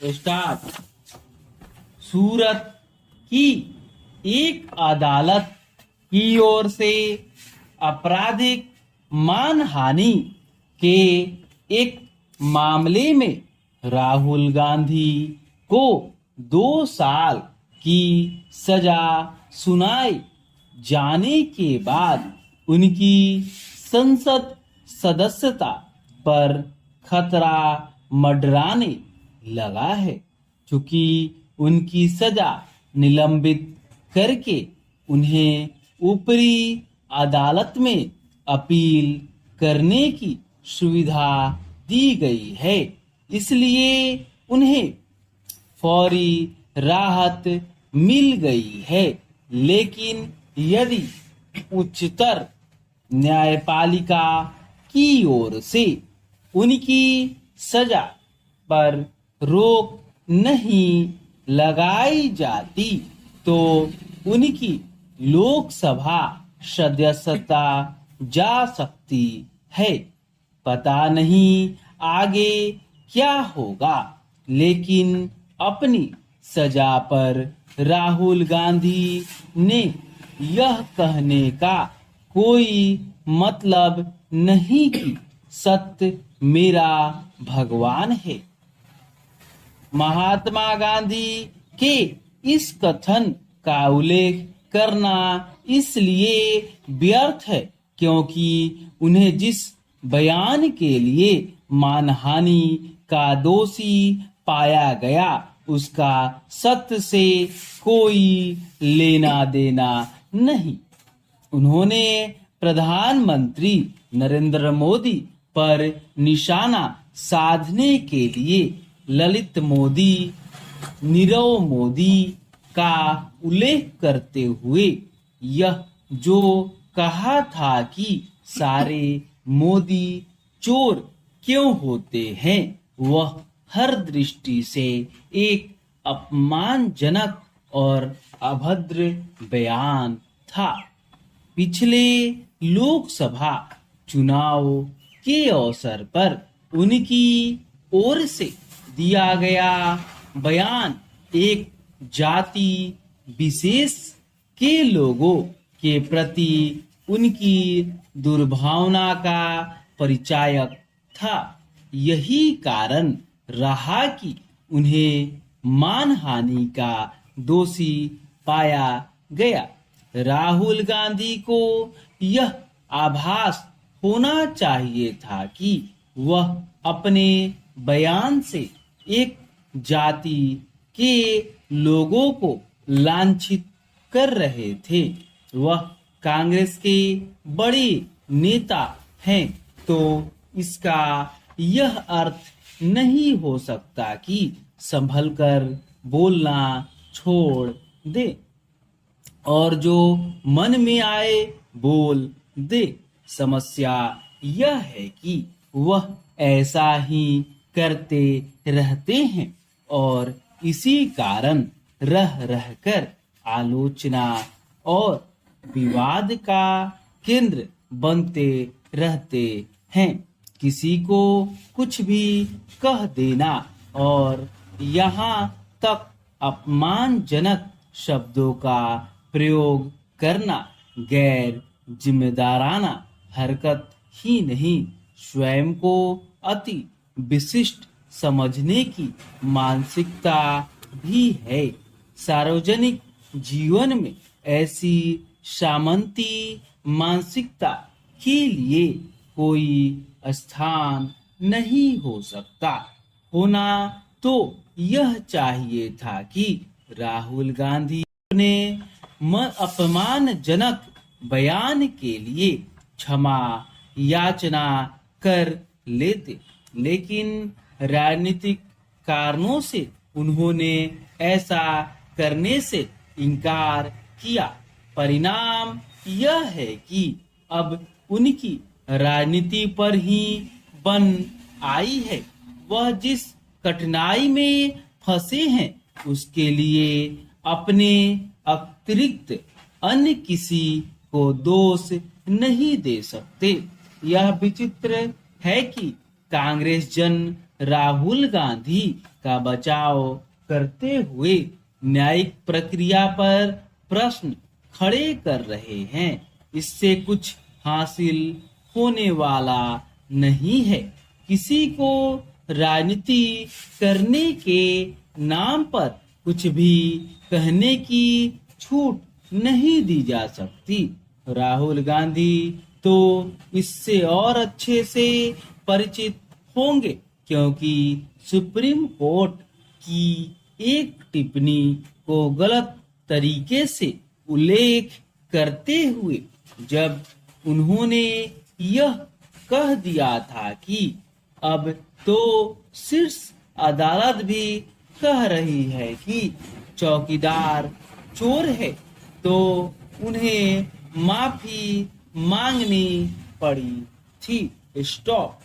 Start. सूरत की एक अदालत की ओर से आपराधिक मानहानि के एक मामले में राहुल गांधी को 2 साल की सजा सुनाई जाने के बाद उनकी संसद सदस्यता पर खतरा मंडराने लगा है, चूंकि उनकी सजा निलंबित करके उन्हें ऊपरी अदालत में अपील करने की सुविधा दी गई है। इसलिए उन्हें फौरी राहत मिल गई है। लेकिन यदि उच्चतर न्यायपालिका की ओर से उनकी सजा पर रोक नहीं लगाई जाती तो उनकी लोकसभा सदस्यता जा सकती है। पता नहीं आगे क्या होगा, लेकिन अपनी सजा पर राहुल गांधी ने यह कहने का कोई मतलब नहीं कि सत्य मेरा भगवान है। महात्मा गांधी के इस कथन का उल्लेख करना इसलिए व्यर्थ है क्योंकि उन्हें जिस बयान के लिए मानहानि का दोषी पाया गया उसका सत्य से कोई लेना देना नहीं। उन्होंने प्रधानमंत्री नरेंद्र मोदी पर निशाना साधने के लिए ललित मोदी, नीरव मोदी का उल्लेख करते हुए यह जो कहा था कि सारे मोदी चोर क्यों होते हैं, वह हर दृष्टि से एक अपमानजनक और अभद्र बयान था। पिछले लोकसभा चुनाव के अवसर पर उनकी ओर से दिया गया बयान एक जाति विशेष के लोगों के प्रति उनकी दुर्भावना का परिचायक था। यही कारण रहा कि उन्हें मानहानि का दोषी पाया गया। राहुल गांधी को यह आभास होना चाहिए था कि वह अपने बयान से एक जाति के लोगों को लांछित कर रहे थे। वह कांग्रेस के बड़े नेता हैं, तो इसका यह अर्थ नहीं हो सकता कि संभलकर बोलना छोड़ दे और जो मन में आए बोल दे। समस्या यह है कि वह ऐसा ही करते रहते हैं और इसी कारण रह रहकर आलोचना और विवाद का केंद्र बनते रहते हैं। किसी को कुछ भी कह देना और यहाँ तक अपमानजनक शब्दों का प्रयोग करना गैर जिम्मेदाराना हरकत ही नहीं, स्वयं को अति विशिष्ट समझने की मानसिकता भी है। सार्वजनिक जीवन में ऐसी सामंती मानसिकता के लिए कोई स्थान नहीं हो सकता। होना तो यह चाहिए था कि राहुल गांधी अपने अपमानजनक बयान के लिए क्षमा याचना कर लेते, लेकिन राजनीतिक कारणों से उन्होंने ऐसा करने से इनकार किया। परिणाम यह है कि अब उनकी राजनीति पर ही बन आई है। वह जिस कठिनाई में फंसे हैं उसके लिए अपने अतिरिक्त अन्य किसी को दोष नहीं दे सकते। यह विचित्र है कि कांग्रेस जन राहुल गांधी का बचाव करते हुए न्यायिक प्रक्रिया पर प्रश्न खड़े कर रहे हैं। इससे कुछ हासिल होने वाला नहीं है। किसी को राजनीति करने के नाम पर कुछ भी कहने की छूट नहीं दी जा सकती। राहुल गांधी तो इससे और अच्छे से परिचित होंगे, क्योंकि सुप्रीम कोर्ट की एक टिप्पणी को गलत तरीके से उल्लेख करते हुए जब उन्होंने यह कह दिया था कि अब तो शीर्ष अदालत भी कह रही है कि चौकीदार चोर है, तो उन्हें माफी मांगनी पड़ी थी। स्टॉप।